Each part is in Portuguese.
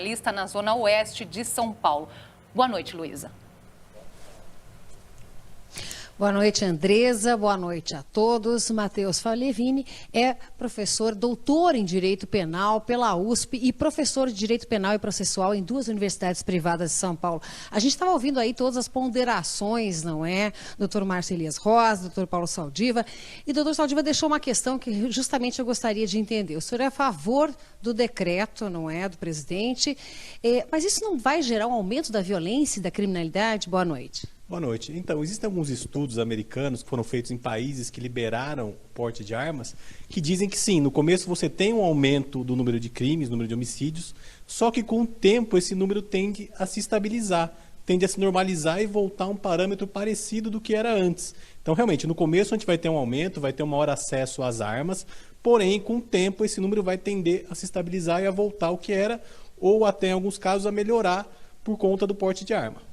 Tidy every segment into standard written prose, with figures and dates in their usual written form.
Lista na zona oeste de São Paulo. Boa noite, Luísa. Boa noite, Andresa. Boa noite a todos. Matheus Falevini é professor, doutor em Direito Penal pela USP e professor de Direito Penal e Processual em 2 universidades privadas de São Paulo. A gente estava ouvindo aí todas as ponderações, não é? Doutor Márcio Elias Rosa, doutor Paulo Saldiva. E doutor Saldiva deixou uma questão que justamente eu gostaria de entender. O senhor é a favor do decreto, não é, do presidente, mas isso não vai gerar um aumento da violência e da criminalidade? Boa noite. Boa noite. Então, existem alguns estudos americanos que foram feitos em países que liberaram o porte de armas, que dizem que sim, no começo você tem um aumento do número de crimes, número de homicídios, só que com o tempo esse número tende a se estabilizar, tende a se normalizar e voltar a um parâmetro parecido do que era antes. Então, realmente, no começo a gente vai ter um aumento, vai ter um maior acesso às armas, porém, com o tempo esse número vai tender a se estabilizar e a voltar ao que era, ou até em alguns casos a melhorar por conta do porte de arma.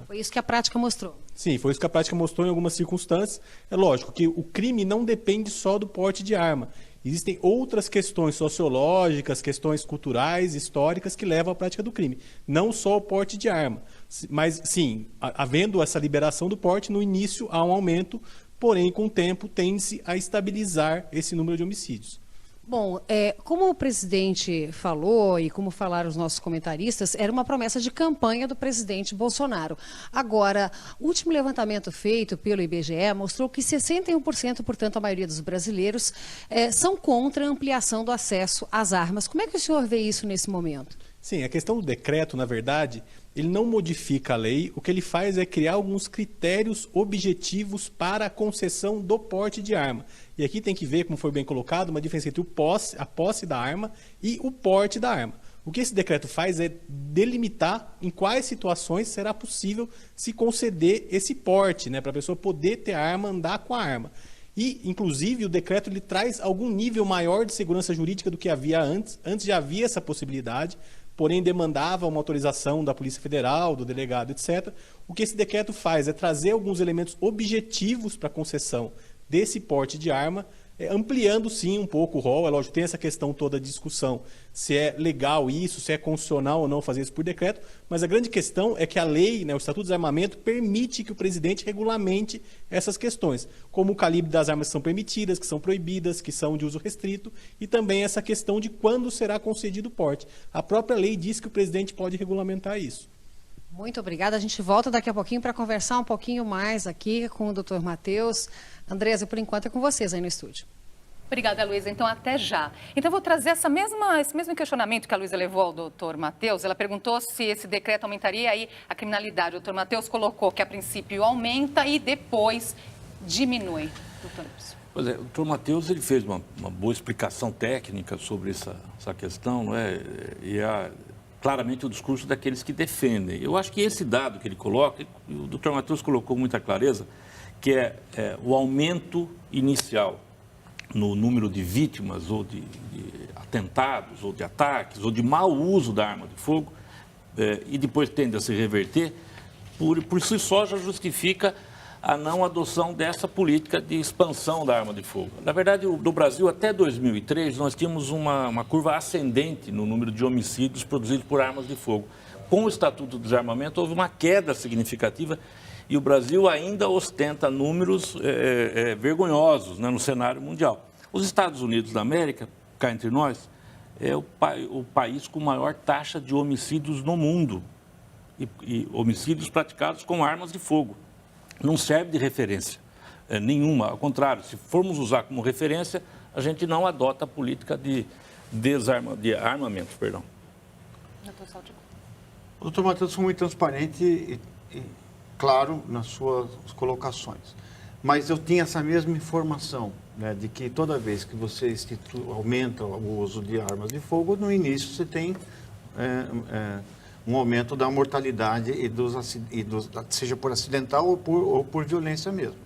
Foi isso que a prática mostrou. Sim, foi isso que a prática mostrou em algumas circunstâncias. É lógico que o crime não depende só do porte de arma. Existem outras questões sociológicas, questões culturais, históricas que levam à prática do crime. Não só o porte de arma. Mas, sim, havendo essa liberação do porte, no início há um aumento, porém, com o tempo, tende-se a estabilizar esse número de homicídios. Bom, como o presidente falou e como falaram os nossos comentaristas, era uma promessa de campanha do presidente Bolsonaro. Agora, o último levantamento feito pelo IBGE mostrou que 61%, portanto, a maioria dos brasileiros, são contra a ampliação do acesso às armas. Como é que o senhor vê isso nesse momento? Sim, a questão do decreto, na verdade, ele não modifica a lei, o que ele faz é criar alguns critérios objetivos para a concessão do porte de arma. E aqui tem que ver, como foi bem colocado, uma diferença entre a posse da arma e o porte da arma. O que esse decreto faz é delimitar em quais situações será possível se conceder esse porte, né, para a pessoa poder ter a arma, andar com a arma. E, inclusive, o decreto ele traz algum nível maior de segurança jurídica do que havia antes. Antes já havia essa possibilidade, porém demandava uma autorização da Polícia Federal, do delegado, etc. O que esse decreto faz é trazer alguns elementos objetivos para a concessão desse porte de arma, ampliando sim um pouco o rol. É lógico, tem essa questão toda de discussão, se é legal isso, se é constitucional ou não fazer isso por decreto, mas a grande questão é que a lei, né, o Estatuto de Desarmamento, permite que o presidente regulamente essas questões, como o calibre das armas que são permitidas, que são proibidas, que são de uso restrito, e também essa questão de quando será concedido o porte. A própria lei diz que o presidente pode regulamentar isso. Muito obrigada. A gente volta daqui a pouquinho para conversar um pouquinho mais aqui com o doutor Matheus. Andresa, por enquanto é com vocês aí no estúdio. Obrigada, Luísa. Então, até já. Então, eu vou trazer esse mesmo questionamento que a Luísa levou ao doutor Matheus. Ela perguntou se esse decreto aumentaria aí a criminalidade. O doutor Matheus colocou que, a princípio, aumenta e depois diminui. Doutor Matheus. Pois é, o doutor Matheus ele fez uma boa explicação técnica sobre essa questão, não é? E claramente o discurso daqueles que defendem. Eu acho que esse dado que ele coloca, e o doutor Matheus colocou com muita clareza, que é o aumento inicial no número de vítimas ou de atentados, ou de ataques, ou de mau uso da arma de fogo, e depois tende a se reverter, por si só já justifica a não adoção dessa política de expansão da arma de fogo. Na verdade, no Brasil, até 2003, nós tínhamos uma curva ascendente no número de homicídios produzidos por armas de fogo. Com o Estatuto do Desarmamento, houve uma queda significativa e o Brasil ainda ostenta números vergonhosos, né, no cenário mundial. Os Estados Unidos da América, cá entre nós, é o país com maior taxa de homicídios no mundo, e homicídios praticados com armas de fogo. Não serve de referência nenhuma, ao contrário, se formos usar como referência, a gente não adota a política de armamento. O doutor Matheus foi muito transparente e claro nas suas colocações, mas eu tinha essa mesma informação, né, de que toda vez que você aumenta o uso de armas de fogo, no início você tem um aumento da mortalidade seja por acidental ou por violência mesmo.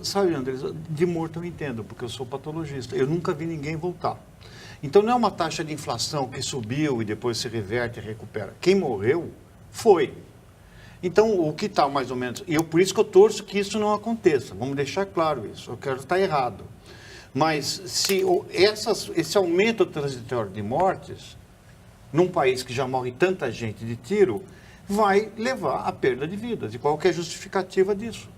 Sabe, André, de morto eu entendo, porque eu sou patologista. Eu nunca vi ninguém voltar. Então, não é uma taxa de inflação que subiu e depois se reverte e recupera. Quem morreu, foi. Então, o que está mais ou menos... por isso que eu torço que isso não aconteça. Vamos deixar claro isso. Eu quero estar errado. Mas, se esse aumento transitório de mortes... num país que já morre tanta gente de tiro, vai levar à perda de vidas. E qual que é a justificativa disso?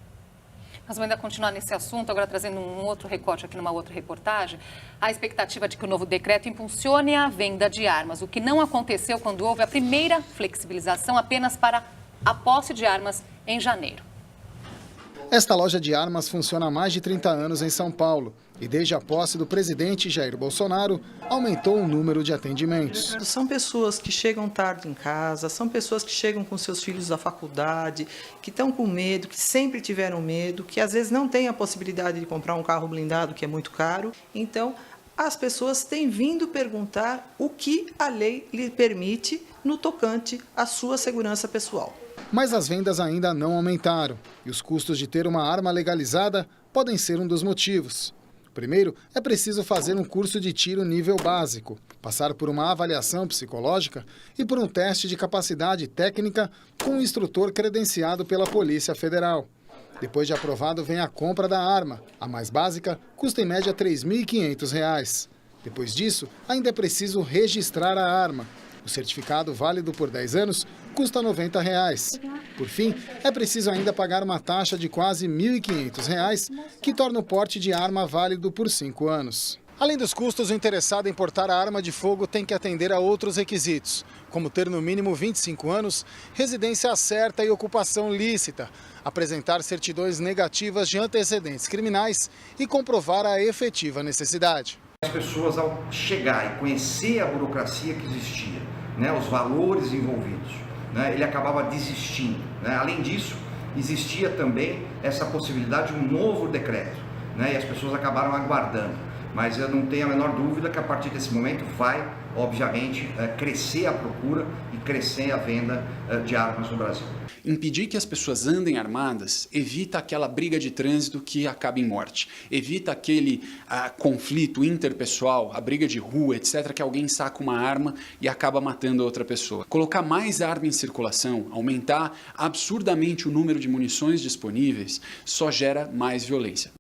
Nós vamos ainda continuar nesse assunto, agora trazendo um outro recorte aqui numa outra reportagem. A expectativa de que o novo decreto impulsione a venda de armas, o que não aconteceu quando houve a primeira flexibilização apenas para a posse de armas em janeiro. Esta loja de armas funciona há mais de 30 anos em São Paulo e desde a posse do presidente Jair Bolsonaro aumentou o número de atendimentos. São pessoas que chegam tarde em casa, são pessoas que chegam com seus filhos da faculdade, que estão com medo, que sempre tiveram medo, que às vezes não têm a possibilidade de comprar um carro blindado, que é muito caro. Então, as pessoas têm vindo perguntar o que a lei lhe permite no tocante à sua segurança pessoal. Mas as vendas ainda não aumentaram e os custos de ter uma arma legalizada podem ser um dos motivos. Primeiro, é preciso fazer um curso de tiro nível básico, passar por uma avaliação psicológica e por um teste de capacidade técnica com um instrutor credenciado pela Polícia Federal. Depois de aprovado, vem a compra da arma. A mais básica custa em média R$ 3.500. Depois disso, ainda é preciso registrar a arma. O certificado válido por 10 anos custa R$ 90. Por fim, é preciso ainda pagar uma taxa de quase R$ 1.500, que torna o porte de arma válido por 5 anos. Além dos custos, o interessado em portar a arma de fogo tem que atender a outros requisitos, como ter no mínimo 25 anos, residência certa e ocupação lícita, apresentar certidões negativas de antecedentes criminais e comprovar a efetiva necessidade. As pessoas, ao chegar e conhecer a burocracia que existia, né, os valores envolvidos, né, ele acabava desistindo. Né? Além disso, existia também essa possibilidade de um novo decreto, né, e as pessoas acabaram aguardando. Mas eu não tenho a menor dúvida que a partir desse momento vai, obviamente, crescer a procura e crescer a venda de armas no Brasil. Impedir que as pessoas andem armadas evita aquela briga de trânsito que acaba em morte, evita aquele conflito interpessoal, a briga de rua, etc., que alguém saca uma arma e acaba matando a outra pessoa. Colocar mais arma em circulação, aumentar absurdamente o número de munições disponíveis, só gera mais violência.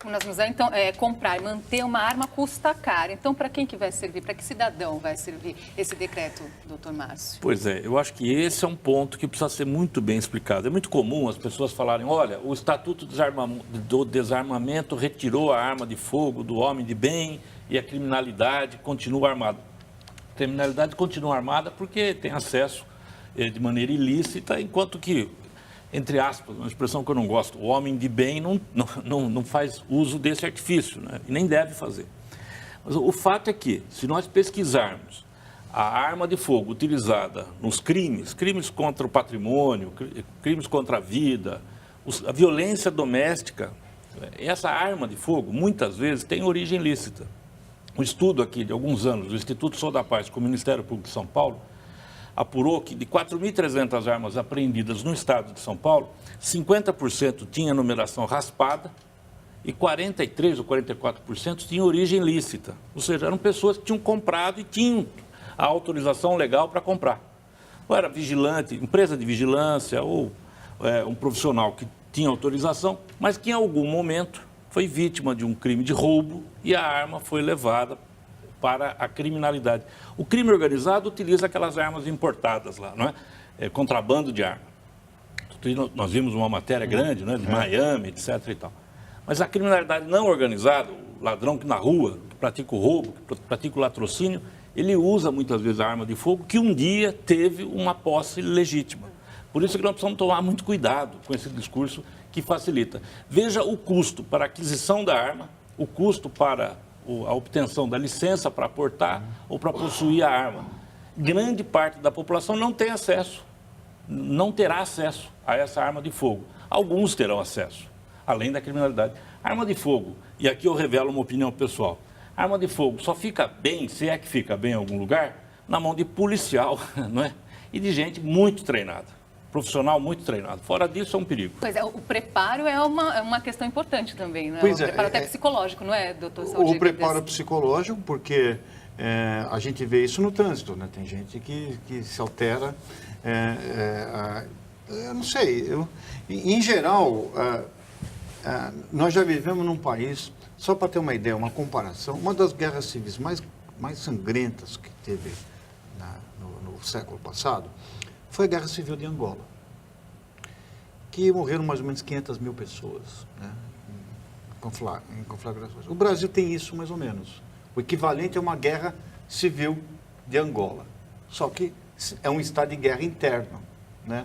Nós vamos então comprar e manter uma arma custa caro. Então, para quem que vai servir? Para que cidadão vai servir esse decreto, doutor Márcio? Pois é, eu acho que esse é um ponto que precisa ser muito bem explicado. É muito comum as pessoas falarem, olha, o Estatuto do Desarmamento retirou a arma de fogo do homem de bem e a criminalidade continua armada. A criminalidade continua armada porque tem acesso de maneira ilícita, enquanto que, entre aspas, uma expressão que eu não gosto, o homem de bem não faz uso desse artifício, né? E nem deve fazer. Mas o fato é que, se nós pesquisarmos a arma de fogo utilizada nos crimes contra o patrimônio, crimes contra a vida, a violência doméstica, essa arma de fogo, muitas vezes, tem origem lícita. Um estudo aqui de alguns anos do Instituto Sou da Paz com o Ministério Público de São Paulo apurou que de 4.300 armas apreendidas no estado de São Paulo, 50% tinha numeração raspada e 43% ou 44% tinham origem lícita. Ou seja, eram pessoas que tinham comprado e tinham a autorização legal para comprar. Ou era vigilante, empresa de vigilância ou um profissional que tinha autorização, mas que em algum momento foi vítima de um crime de roubo e a arma foi levada para a criminalidade. O crime organizado utiliza aquelas armas importadas lá, não é? Contrabando de arma. Nós vimos uma matéria grande, né, de Miami, etc. e tal. Mas a criminalidade não organizada, o ladrão que na rua, que pratica o roubo, que pratica o latrocínio, ele usa muitas vezes a arma de fogo que um dia teve uma posse legítima. Por isso que nós precisamos tomar muito cuidado com esse discurso que facilita. Veja o custo para a aquisição da arma, o custo para a obtenção da licença para portar ou para possuir a arma. Grande parte da população não tem acesso, não terá acesso a essa arma de fogo. Alguns terão acesso, além da criminalidade. Arma de fogo, e aqui eu revelo uma opinião pessoal, arma de fogo só fica bem, se é que fica bem em algum lugar, na mão de policial, não é? E de gente muito treinada. Profissional muito treinado. Fora disso, é um perigo. Pois é, o preparo é uma questão importante também, né? Pois o preparo até psicológico, não é, doutor Saldir? O preparo psicológico, porque a gente vê isso no trânsito, né? Tem gente que se altera, eu não sei, em geral, nós já vivemos num país, só para ter uma ideia, uma comparação, uma das guerras civis mais sangrentas que teve no século passado, foi a Guerra Civil de Angola, que morreram mais ou menos 500 mil pessoas, né, em conflagrações. O Brasil tem isso mais ou menos. O equivalente a uma guerra civil de Angola. Só que é um estado de guerra interno, né?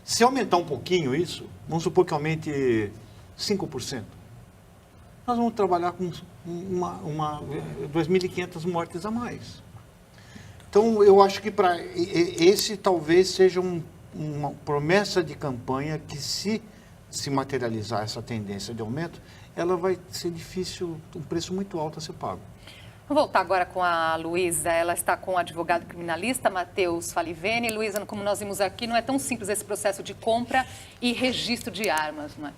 Se aumentar um pouquinho isso, vamos supor que aumente 5%, nós vamos trabalhar com 2.500 mortes a mais. Então, eu acho que esse talvez seja uma promessa de campanha que, se materializar essa tendência de aumento, ela vai ser difícil, um preço muito alto a ser pago. Vamos voltar agora com a Luísa. Ela está com o advogado criminalista Matheus Falivene. Luísa, como nós vimos aqui, não é tão simples esse processo de compra e registro de armas, não é?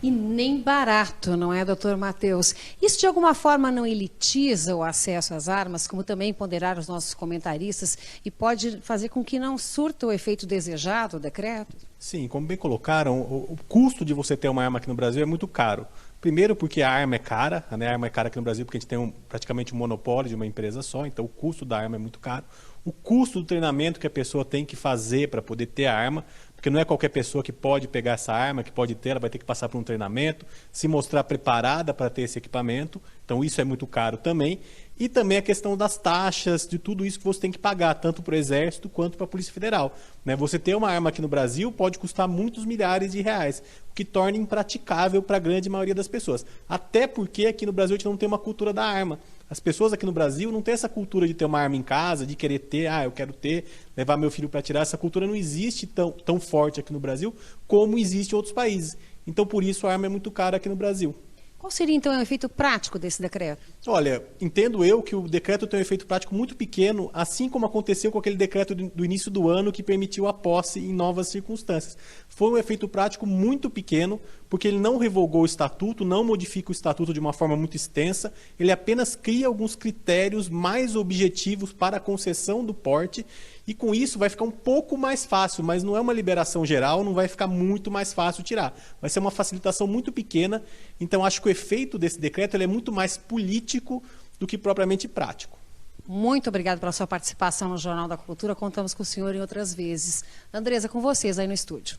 E nem barato, não é, doutor Matheus? Isso de alguma forma não elitiza o acesso às armas, como também ponderaram os nossos comentaristas, e pode fazer com que não surta o efeito desejado o decreto? Sim, como bem colocaram, o custo de você ter uma arma aqui no Brasil é muito caro. Primeiro porque a arma é cara, né? A arma é cara aqui no Brasil porque a gente tem praticamente um monopólio de uma empresa só, então o custo da arma é muito caro. O custo do treinamento que a pessoa tem que fazer para poder ter a arma, porque não é qualquer pessoa que pode pegar essa arma, que pode ter, ela vai ter que passar por um treinamento, se mostrar preparada para ter esse equipamento, então isso é muito caro também. E também a questão das taxas, de tudo isso que você tem que pagar, tanto para o Exército quanto para a Polícia Federal, né? Você ter uma arma aqui no Brasil pode custar muitos milhares de reais, o que torna impraticável para a grande maioria das pessoas. Até porque aqui no Brasil a gente não tem uma cultura da arma. As pessoas aqui no Brasil não têm essa cultura de ter uma arma em casa, de querer ter, eu quero ter, levar meu filho para atirar. Essa cultura não existe tão forte aqui no Brasil como existe em outros países. Então, por isso, a arma é muito cara aqui no Brasil. Qual seria, então, o efeito prático desse decreto? Olha, entendo eu que o decreto tem um efeito prático muito pequeno, assim como aconteceu com aquele decreto do início do ano que permitiu a posse em novas circunstâncias. Foi um efeito prático muito pequeno, porque ele não revogou o estatuto, não modifica o estatuto de uma forma muito extensa, ele apenas cria alguns critérios mais objetivos para a concessão do porte, e com isso vai ficar um pouco mais fácil, mas não é uma liberação geral, não vai ficar muito mais fácil tirar. Vai ser uma facilitação muito pequena, então acho que o efeito desse decreto ele é muito mais político do que propriamente prático. Muito obrigada pela sua participação no Jornal da Cultura, contamos com o senhor em outras vezes. Andresa, com vocês aí no estúdio.